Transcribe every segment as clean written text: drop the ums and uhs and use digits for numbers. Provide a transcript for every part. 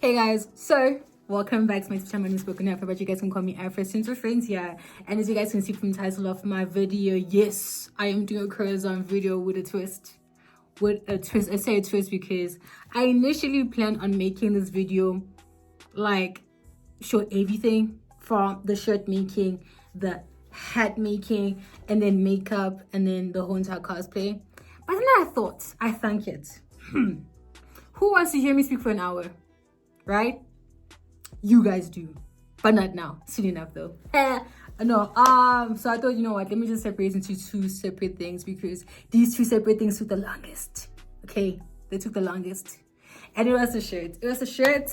Hey guys, so welcome back to my channel. My spoken Afro, but you guys can call me Afro since we're friends here. And as you guys can see from the title of my video, yes, I am doing a Corazon video with a twist. I say a twist because I initially planned on making this video like show everything from the shirt making, the hat making, and then makeup, and then the whole entire cosplay. But then I think it. Who wants to hear me speak for an hour? Right? You guys do, but not now. Soon enough though. No. So I thought, you know what? Let me just separate into two separate things because these two separate things took the longest. Okay, they took the longest, and it was a shirt. It was a shirt,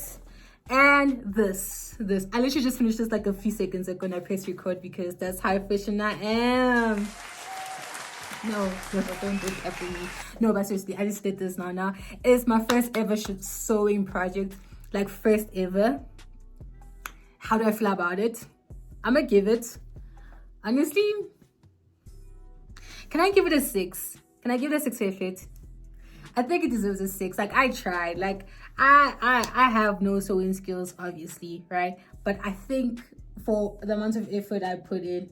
and this. I literally just finished this like a few seconds ago, and I pressed record because that's how efficient I am. No, don't do it for me. No, but seriously, I just did this now. It's my first ever sewing project. Like first ever. How do I feel about it? I'm gonna give it, honestly, can I give it a 6? Can I give it a 6 for fit? I think it deserves a 6. Like I tried. Like I have no sewing skills, obviously, right? But I think for the amount of effort I put in,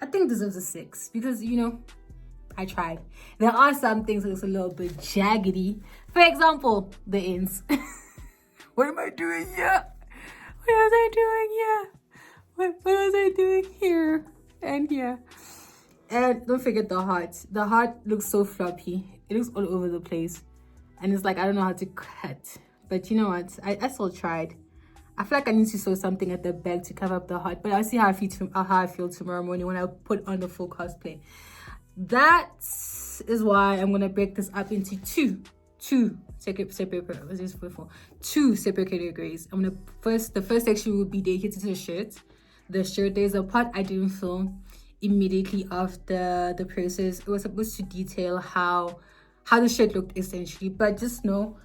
I think it deserves a 6 because, you know, I tried. There are some things that's a little bit jaggedy. For example, the ends. What am I doing here? What was I doing here? What was I doing here and here? And don't forget the heart. The heart looks so floppy. It looks all over the place. And it's like, I don't know how to cut. But you know what? I still tried. I feel like I need to sew something at the back to cover up the heart. But I'll see how I feel tomorrow morning when I put on the full cosplay. That is why I'm going to break this up into two separate categories. The first section will be dedicated to the shirt. There's a part I didn't film immediately after the process. It was supposed to detail how the shirt looked essentially, but just know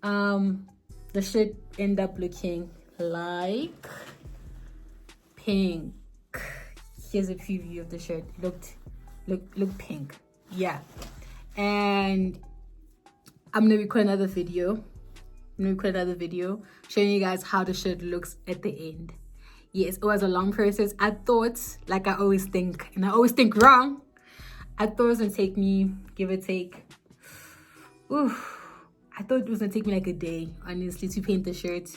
the shirt ended up looking like pink. Here's a preview of the shirt. It looked pink, yeah. And I'm gonna record another video showing you guys how the shirt looks at the end. Yes, it was a long process. I thought, like I always think, and I always think wrong, I thought it was gonna take me, give or take, I thought it was gonna take me like a day, honestly, to paint the shirt.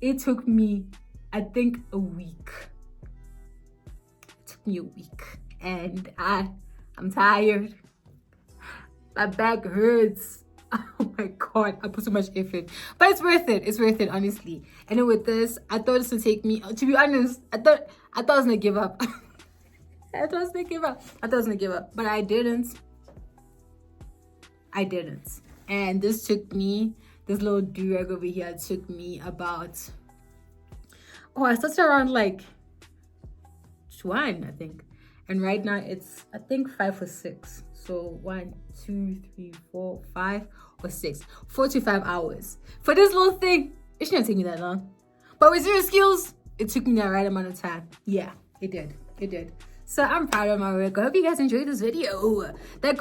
It took me, I think, a week. It took me a week, and I'm tired. My back hurts. Oh my god, I put so much effort, but it's worth it, honestly. And then with this, I thought this would take me, to be honest, I thought I was gonna give up. I thought I was gonna give up, but I didn't. And this little do-rag over here took me about, I started around like 1, I think, and right now it's, I think, 5 or 6. So 1, 2, 3, 4, 5 or 6, 4 to 5 hours for this little thing. It shouldn't take me that long, but with 0 skills, it took me the right amount of time. Yeah, it did. So I'm proud of my work. I hope you guys enjoyed this video. That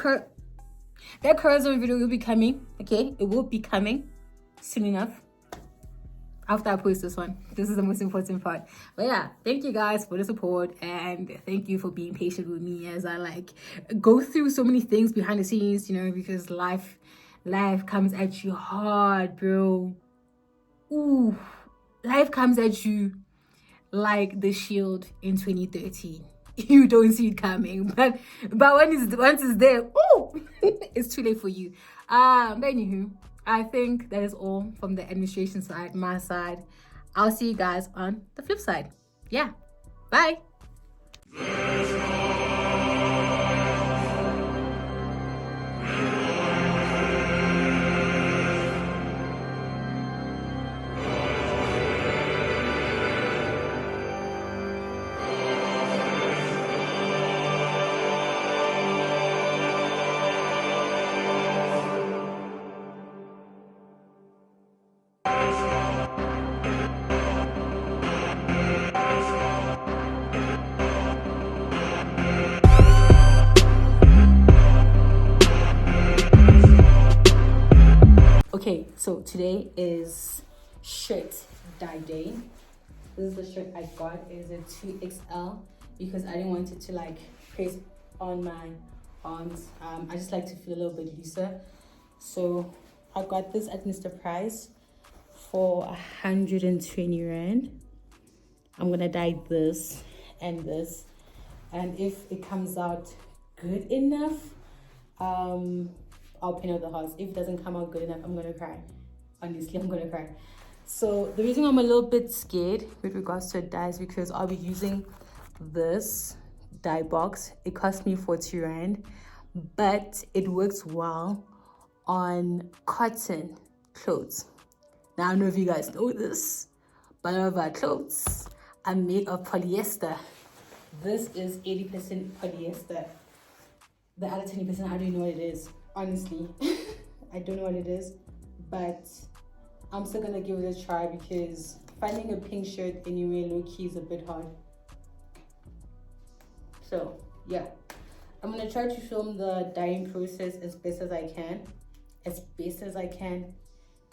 Corazon video will be coming. Okay, it will be coming soon enough. After I post this one, this is the most important part. But yeah, thank you guys for the support, and thank you for being patient with me as I like go through so many things behind the scenes, you know, because life comes at you hard, bro. Ooh, life comes at you like the Shield in 2013. You don't see it coming, but once it's there, ooh, it's too late for you. But anywho, I think that is all from the administration side, my side. I'll see you guys on the flip side. Yeah, bye. Okay, so today is shirt dye day. This is the shirt I got. It is a 2XL because I didn't want it to like press on my arms. I just like to feel a little bit looser. So I got this at Mr. Price for 120 Rand. I'm gonna dye this and this, and if it comes out good enough, I'll paint out the hearts. If it doesn't come out good enough, I'm gonna cry. Honestly, I'm gonna cry. So the reason I'm a little bit scared with regards to dye is because I'll be using this dye box. It cost me 40 Rand, but it works well on cotton clothes. Now, I don't know if you guys know this, but all of our clothes are made of polyester. This is 80% polyester. The other 20%, I don't even know what it is. Honestly, I don't know what it is, but I'm still gonna give it a try because finding a pink shirt anyway low-key is a bit hard. So yeah, I'm gonna try to film the dyeing process as best as I can.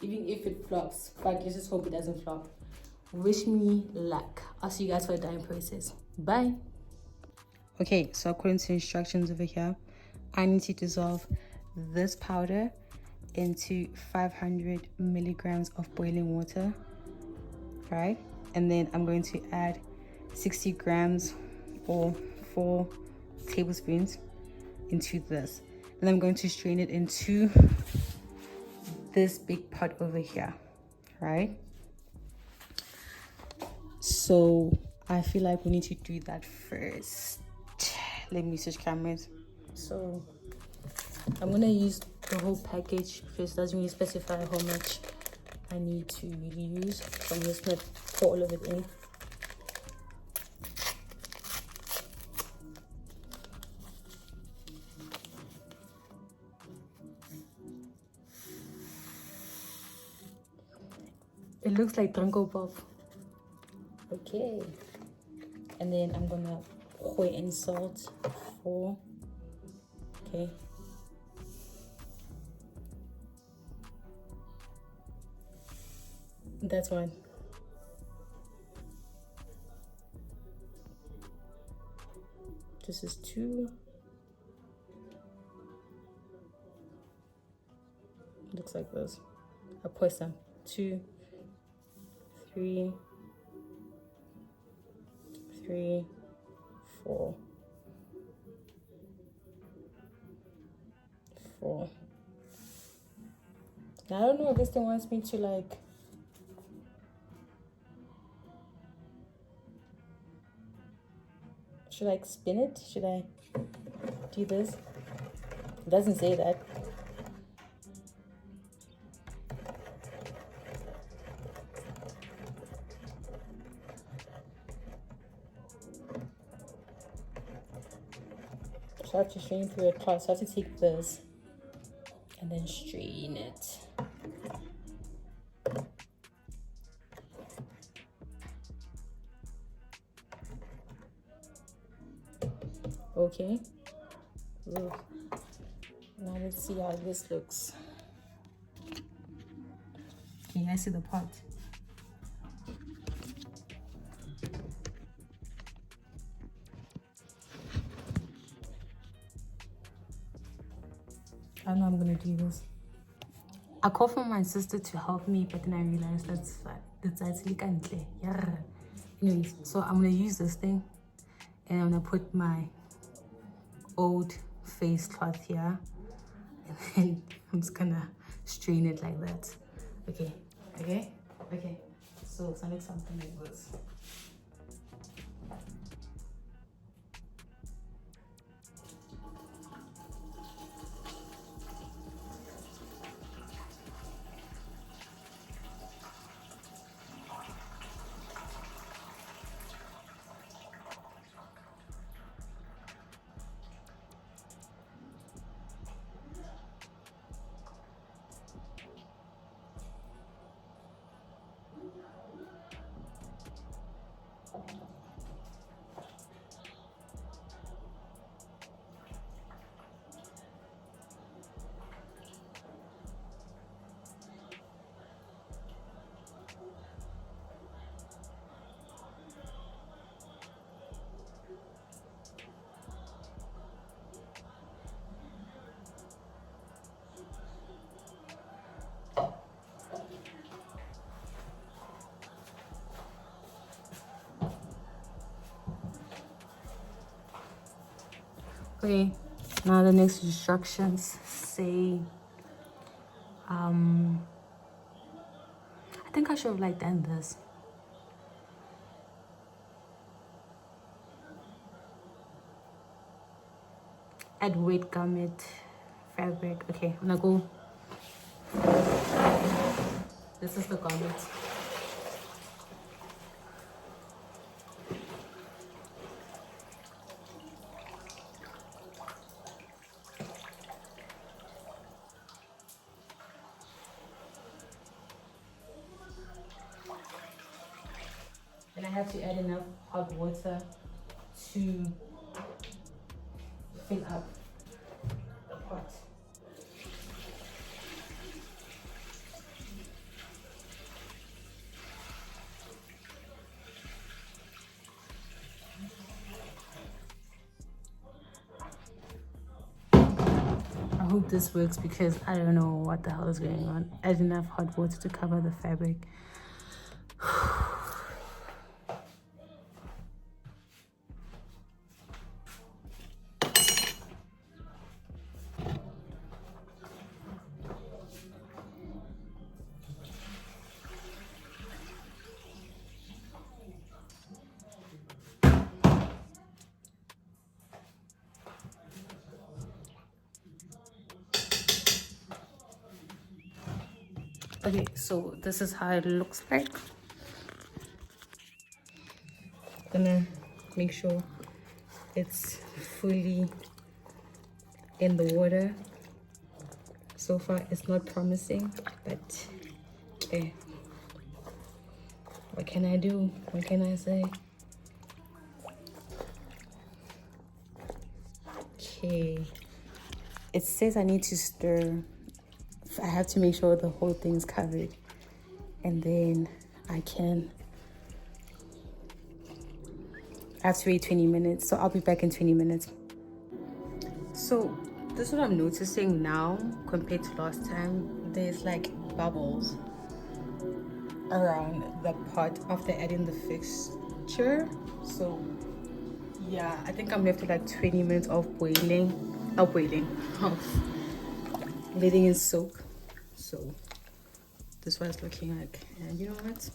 Even if it flops, but let's just hope it doesn't flop. Wish me luck. I'll see you guys for the dyeing process. Bye. Okay, so according to instructions over here, I need to dissolve this powder into 500 milligrams of boiling water, right? And then I'm going to add 60 grams or 4 tablespoons into this. And I'm going to strain it into this big pot over here, right? So I feel like we need to do that first. Let me switch cameras. So I'm gonna use the whole package because it doesn't really specify how much I need to really use. So I'm just gonna pour all of it in. It looks like Dranko Pop. Okay. And then I'm gonna pour in salt for, okay. That's one. This is 2. Looks like this. I'll pour some. 2, 3, 4. Now, I don't know if this thing wants me to like should I spin it? Should I do this? It doesn't say that. So I have to strain through a cloth. So I have to take this and then strain it. Okay. Ooh. Now let's see how this looks. Can you guys see the pot? I know I'm gonna do this. I called for my sister to help me, but then I realized that's actually kind of yeah. Anyways, so I'm gonna use this thing, and I'm gonna put my old face cloth here, and then I'm just gonna strain it like that. Okay. So it's like something like this. Okay, now the next instructions say I think I should have like done this. Add weight garment fabric. Okay, I'm gonna go. This is the garment. And I have to add enough hot water to fill up the pot. I hope this works because I don't know what the hell is going on. Add enough hot water to cover the fabric. Okay, so this is how it looks like. Gonna make sure it's fully in the water. So far it's not promising, but okay, what can I do? What can I say? Okay, it says I need to stir. I have to make sure the whole thing's covered, and then I have to wait 20 minutes. So I'll be back in 20 minutes. So this is what I'm noticing now compared to last time. There's like bubbles around the pot after adding the fixture. So yeah, I think I'm left with like 20 minutes of boiling, of letting it soak. So this is what it's looking like, and you know what,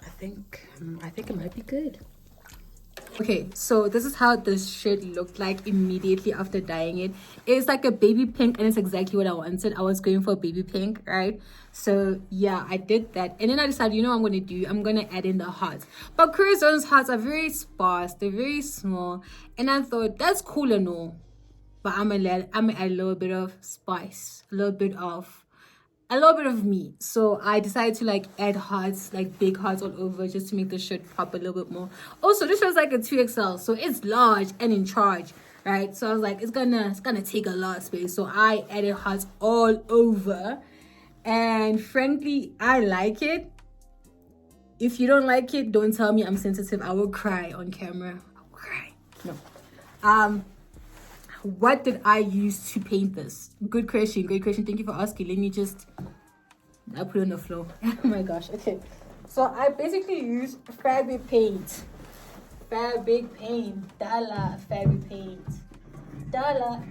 I think it might be good. Okay, so this is how this shirt looked like immediately after dyeing it. It's like a baby pink, and it's exactly what I wanted. I was going for baby pink, right? So yeah, I did that, and then I decided, you know what I'm gonna do? I'm gonna add in the hearts. But Corazon's hearts are very sparse, they're very small, and I thought that's cool and all, but I'm gonna add a little bit of spice, a little bit of me. So I decided to like add hearts, like big hearts all over, just to make the shirt pop a little bit more. Also, this was like a 2XL, so it's large and in charge, right? So I was like, it's gonna take a lot of space. So I added hearts all over, and frankly, I like it. If you don't like it, don't tell me I'm sensitive. I will cry on camera. I will cry. No. What did I use to paint this? Good question. Thank you for asking. Let me just, I put it on the floor. Oh my gosh. Okay, so I basically used fabric paint. Dollar fabric paint. Dollar.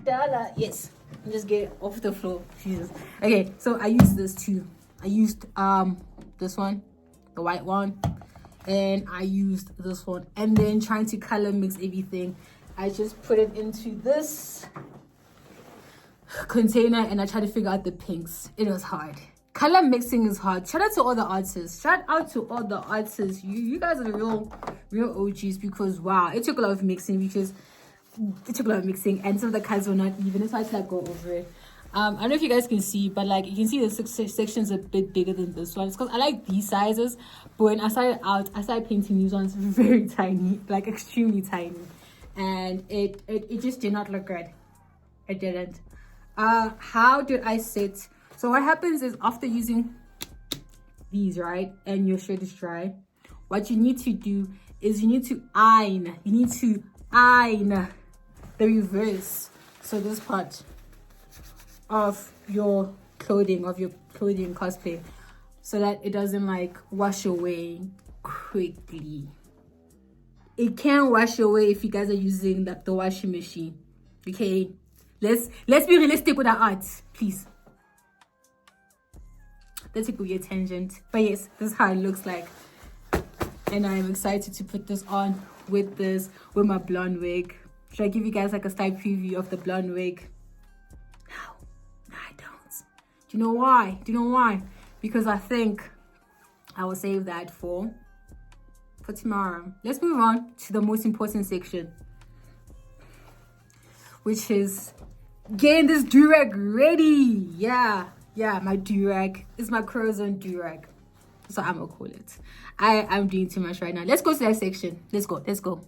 Yes. Just get it off the floor. Jesus. Okay, so I used this too. I used this one, the white one, and I used this one, and then trying to color mix everything. I just put it into this container and I tried to figure out the pinks. It was hard. Color mixing is hard. Shout out to all the artists. You guys are the real OGs, because wow, it took a lot of mixing, and some of the colors were not even. So I had to like go over it. I don't know if you guys can see, but like you can see the sections a bit bigger than this one. It's because I like these sizes, but when I started painting these ones very tiny, like extremely tiny. And it just did not look good. It didn't. How did I sit? So what happens is, after using these, right, and your shirt is dry, what you need to do is you need to iron the reverse, so this part of your clothing cosplay, so that it doesn't like wash away quickly. It can wash away if you guys are using the washing machine. Okay, let's be realistic with our art, please. That's a weird tangent, but yes, this is how it looks like, and I'm excited to put this on with my blonde wig. Should I give you guys like a side preview of the blonde wig? No, I don't. Do you know why? Because I think I will save that for tomorrow. Let's move on to the most important section, which is getting this do-rag ready. Yeah, my do-rag is my Corazon do-rag. So I'm gonna call it. I'm doing too much right now. Let's go to that section. Let's go.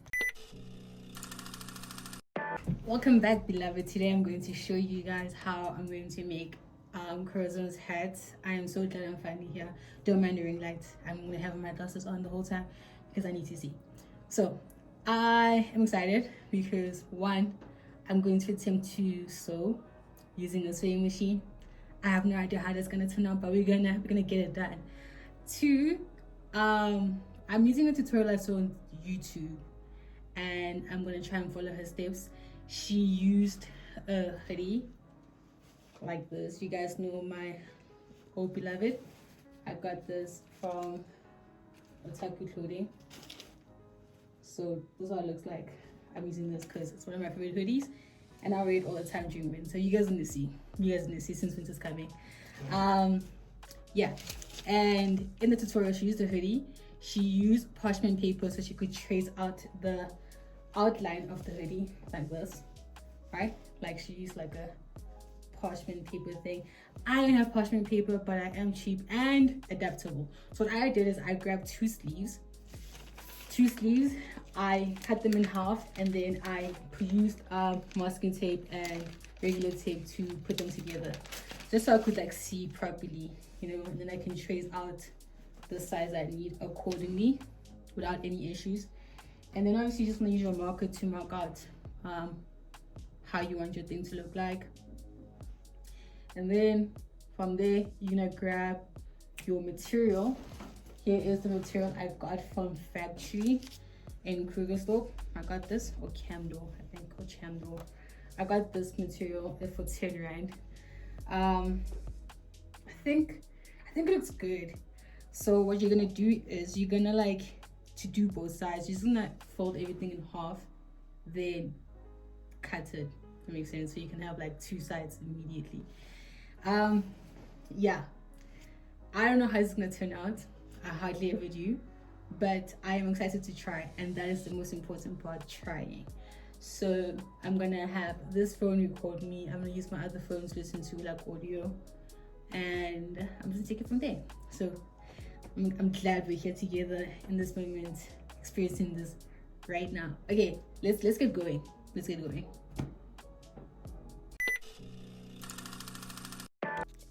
Welcome back, beloved. Today I'm going to show you guys how I'm going to make Corazon's hat. I am so glad I'm finally here. Don't mind the ring light. I'm gonna have my glasses on the whole time because I need to see. So I am excited because one, I'm going to attempt to sew using a sewing machine. I have no idea how that's gonna turn out, but we're gonna get it done. Two, I'm using a tutorial I saw on YouTube, and I'm gonna try and follow her steps. She used a hoodie like this. You guys know my old beloved. I got this from Otaku Clothing. So this is what it looks like. I'm using this because it's one of my favorite hoodies, and I wear it all the time during winter. So you guys need to see. Since winter's coming. Yeah. And in the tutorial, she used a hoodie. She used parchment paper so she could trace out the outline of the hoodie like this, right? Like she used like a parchment paper thing. I don't have parchment paper, but I am cheap and adaptable. So what I did is I grabbed two sleeves, I cut them in half, and then I used masking tape and regular tape to put them together, just so I could like see properly, and then I can trace out the size I need accordingly without any issues. And then obviously you just want to use your marker to mark out how you want your thing to look like. And then from there, you're gonna grab your material. Here is the material I got from factory in Krugersdorp. I got this, or Camdo, I think, or Chamdo. I got this material for 10 Rand. I think it looks good. So what you're gonna do is you're gonna to do both sides. You're just gonna fold everything in half, then cut it. That makes sense. So you can have two sides immediately. Yeah, I don't know how it's gonna turn out. I hardly ever do, but I am excited to try, and that is the most important part, trying. So I'm gonna have this phone record me. I'm gonna use my other phone to listen to audio, and I'm gonna take it from there. So I'm glad we're here together in this moment, experiencing this right now. Okay, let's get going.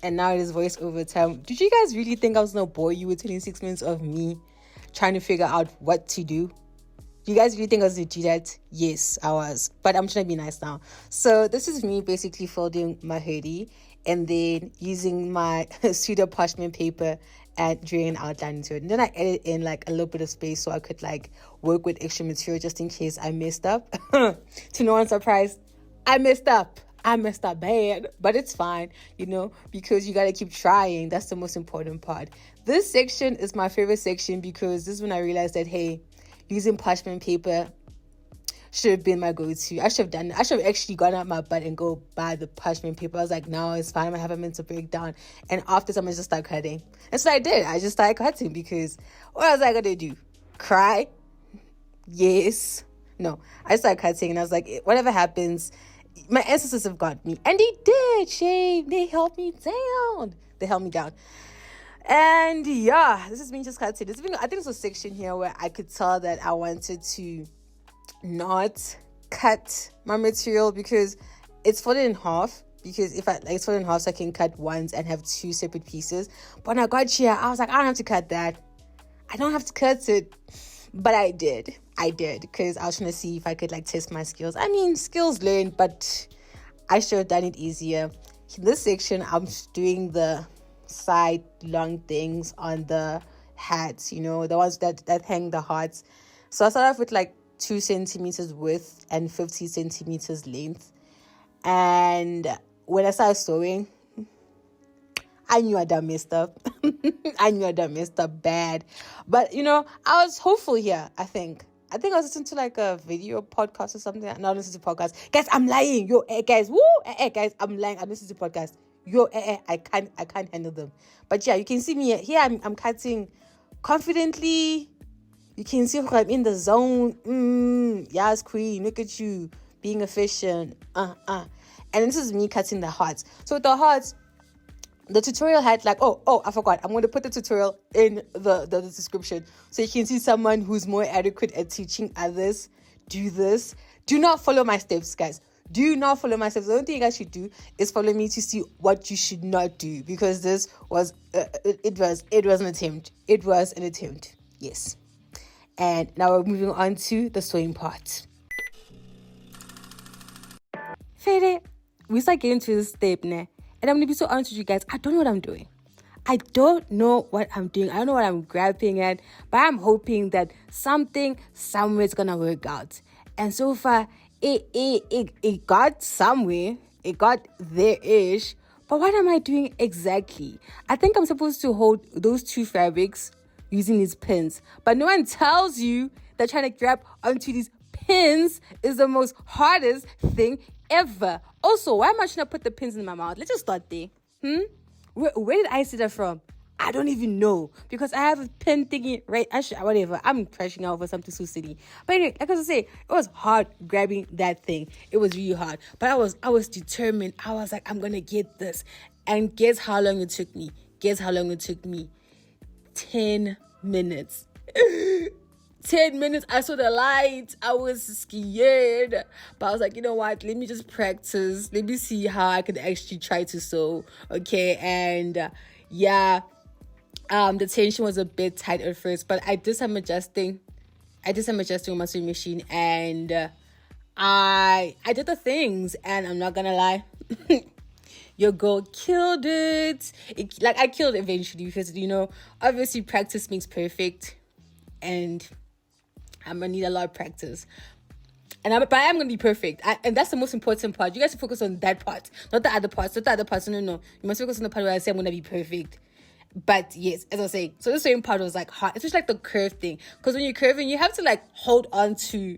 And now it is voiceover time. Did you guys really think I was gonna bore you with 26 minutes of me trying to figure out what to do? Do you guys really think I was gonna do that? Yes, I was. But I'm trying to be nice now. So this is me basically folding my hoodie and then using my pseudo parchment paper and drawing an outline into it. And then I added in a little bit of space so I could work with extra material just in case I messed up. To no one's surprise, I messed up bad, but it's fine, because you got to keep trying. That's the most important part. This section is my favorite section because this is when I realized that, hey, using parchment paper should have been my go-to. I should have actually gone out my butt and go buy the parchment paper. I was like, no, it's fine. I have a mental breakdown. And after I'm just start cutting. And so I did. I just started cutting because what was I going to do? Cry? Yes. No, I started cutting and I was like, whatever happens, my ancestors have got me. And they did, shame. They held me down. And yeah, this is me just cutting. I think there's a section here where I could tell that I wanted to not cut my material because it's folded in half. Because if it's folded in half, so I can cut once and have two separate pieces. But when I got here, I was like, I don't have to cut that. I don't have to cut it. But I did because I was trying to see if I could test my skills. I mean, skills learned, but I should have done it easier. In this section, I'm doing the side long things on the hats, the ones that hang the hearts. So I started off with 2 centimeters width and 50 centimeters length. And when I started sewing, I knew I done messed up. I knew I done messed up bad. But, I was hopeful here, I think. I think I was listening to like a video podcast or something. Not listening to podcast. Guys, I'm lying. Yo, guys. Woo! Guys, I'm lying. I'm listening to podcast. Yo, I can't handle them. But yeah, you can see me here. I'm cutting confidently. You can see I'm in the zone. Yes, queen. Look at you. Being efficient. And this is me cutting the hearts. So with the hearts, the tutorial had like, I forgot. I'm going to put the tutorial in the description so you can see someone who's more adequate at teaching others. Do this. Do not follow my steps, guys. Do not follow my steps. The only thing you guys should do is follow me to see what you should not do, because this was, it was an attempt. It was an attempt. Yes. And now we're moving on to the sewing part. Fede, we start getting to this step now. And I'm going to be so honest with you guys. I don't know what I'm doing. I don't know what I'm doing. I don't know what I'm grabbing at. But I'm hoping that somewhere is going to work out. And so far, it got somewhere. It got there-ish. But what am I doing exactly? I think I'm supposed to hold those two fabrics using these pins. But no one tells you that trying to grab onto these pins is the most hardest thing ever. Also, why am I trying to put the pins in my mouth? Let's just start there. Where did I see that from? I don't even know, because I have a pin thingy right. Actually, whatever. I'm crashing out for something so silly. But anyway, like I was saying, it was hard grabbing that thing. It was really hard. But I was determined. I was like, I'm gonna get this. And guess how long it took me? 10 minutes. 10 minutes, I saw the light. I was scared. But I was like, you know what? Let me just practice. Let me see how I could actually try to sew. Okay. And the tension was a bit tight at first, but I did some adjusting. On my sewing machine, and I did the things, and I'm not gonna lie. Your girl killed it. I killed it eventually, because, obviously practice makes perfect. And I'm going to need a lot of practice. But I am going to be perfect. And that's the most important part. You guys should focus on that part. Not the other parts. No. You must focus on the part where I say I'm going to be perfect. But yes, as I say, so the same part was like hard. It's just like the curve thing. Because when you're curving, you have to like hold on to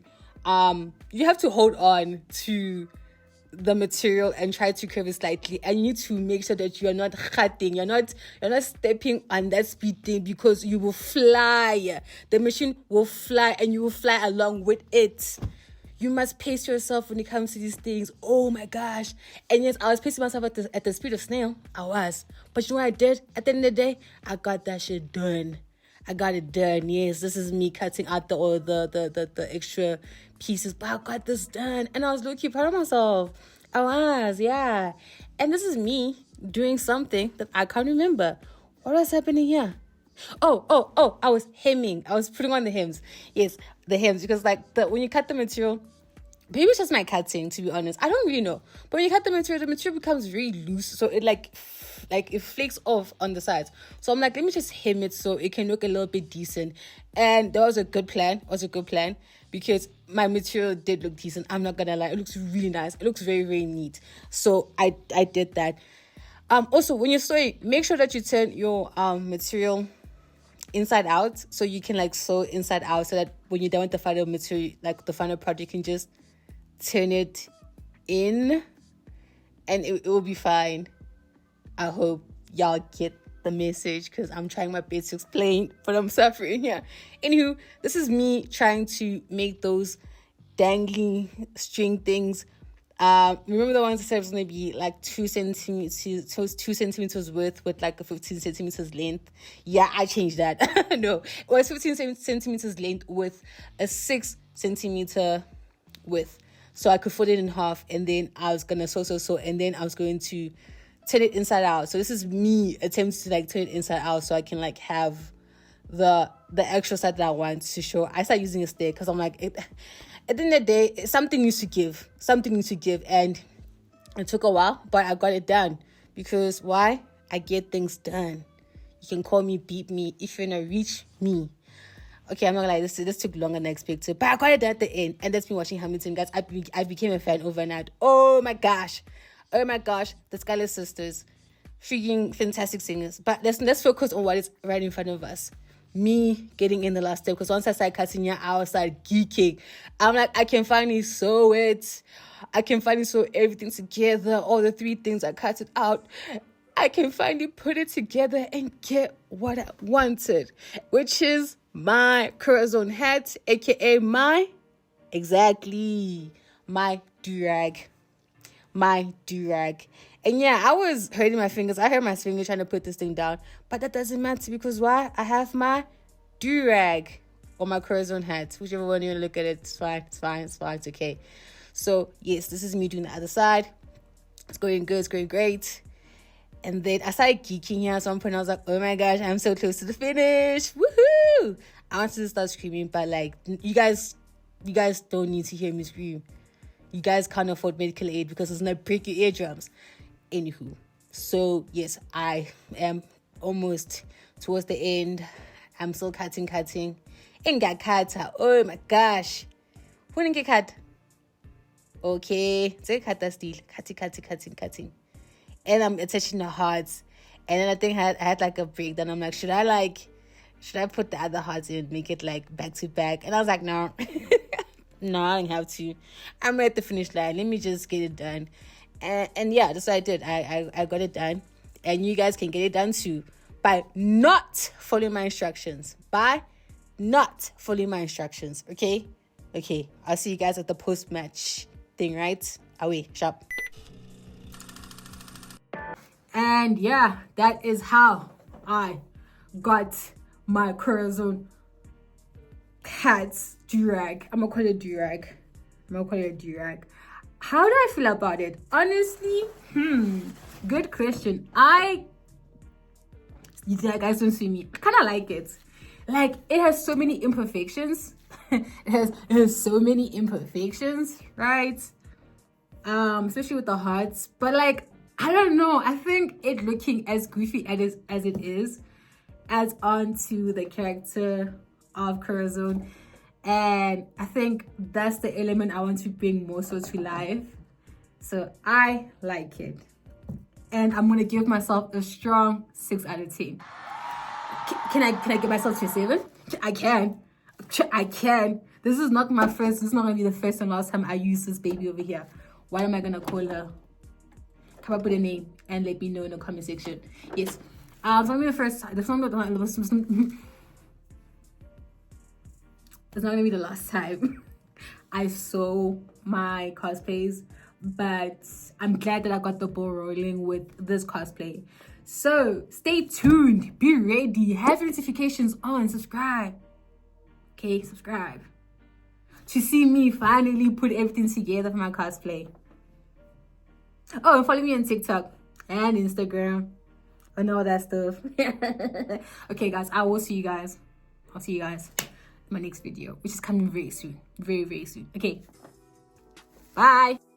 the material and try to curve it slightly, and you need to make sure that you are not cutting, you're not stepping on that speed thing, because you will fly. The machine will fly, and you will fly along with it. You must pace yourself when it comes to these things. Oh my gosh. And yes, I was pacing myself at the speed of snail. I was. But you know what I did? At the end of the day, I got that shit done. I got it done. Yes, this is me cutting out the extra pieces, but I got this done, and I was low-key proud of myself. I was, yeah. And this is me doing something that I can't remember. What was happening here? Oh, I was hemming. I was putting on the hems. Yes, the hems, because when you cut the material, maybe it's just my cutting, to be honest. I don't really know. But when you cut the material becomes very loose, so it it flakes off on the sides. So I'm like, let me just hem it so it can look a little bit decent. And that was a good plan. Because my material did look decent. I'm not gonna lie. It looks really nice. It looks very, very neat. So I did that. Also, when you're sewing, make sure that you turn your material inside out, so you can sew inside out, so that when you're done with the final material, the final project, you can just turn it in, and it will be fine. I hope y'all get the message, because I'm trying my best to explain, but I'm suffering here. Anywho, this is me trying to make those dangling string things. Remember the ones I said was going to be 2 centimeters width with a 15 centimeters length? Yeah, I changed that. No, it was 15 centimeters length with a 6 centimeter width. So I could fold it in half, and then I was going to sew, and then I was going to turn it inside out. So this is me attempting to turn it inside out, so I can have the extra side that I want to show. I started using a stick, because I'm like, at the end of the day, something needs to give, and it took a while, but I got it done. Because why? I get things done. You can call me, beat me, if you're gonna reach me. Okay, I'm not gonna lie, this took longer than I expected, but I got it at the end. And that's me watching Hamilton, guys. I became a fan overnight. Oh my gosh, the Scarlet Sisters, freaking fantastic singers. But let's focus on what is right in front of us. Me getting in the last step, because once I started cutting it, I started geeking. I'm like, I can finally sew it. I can finally sew everything together. All the 3 things I cut it out. I can finally put it together and get what I wanted, which is my Corazon hat, aka my do-rag. And yeah, I was hurting my fingers. I hurt my finger trying to put this thing down, but that doesn't matter because why? I have my do-rag or my Corazon hat, whichever one you want to look at it. It's fine, it's okay. So yes, this is me doing the other side. It's going good, it's going great. And then I started geeking here at some point. I was like, oh my gosh, I'm so close to the finish. Woohoo! I wanted to start screaming, but like, you guys don't need to hear me scream. You guys can't afford medical aid because it's gonna break your eardrums. Anywho, so yes, I am almost towards the end. I'm still cutting. And got cut. Oh my gosh. Who didn't get cut? Okay, take cut that still. Cutting. And I'm attaching the hearts. And then I think I had like a breakdown. I'm like, should I put the other hearts in, make it like back to back? And I was like, no. No, I don't have to. I'm at the finish line. Let me just get it done. And yeah, that's what I did. I got it done. And you guys can get it done too by not following my instructions. Okay? Okay. I'll see you guys at the post-match thing, right? Away, shop. And yeah, that is how I got my Corazon cat's do-rag. I'm gonna call it do-rag. How do I feel about it? Honestly, good question. You guys don't see me. I kind of like it. Like, it has so many imperfections. it has so many imperfections, right? Especially with the hearts. But like, I don't know. I think it looking as goofy as it is adds on to the character of Corazon. And I think that's the element I want to bring more so to life. So I like it. And I'm going to give myself a strong 6 out of 10. Can I give myself to a 7? I can. This is not going to be the first and last time I use this baby over here. What am I going to call her? Come up with a name and let me know in the comment section. Yes. It's not going to be the first time. It's not going to be the last time I sew my cosplays, but I'm glad that I got the ball rolling with this cosplay. So stay tuned, be ready, have notifications on, subscribe. Okay, subscribe to see me finally put everything together for my cosplay. Oh, and follow me on TikTok and Instagram and all that stuff. Okay, guys, I'll see you guys in my next video, which is coming very soon. Very, very soon. Okay, bye.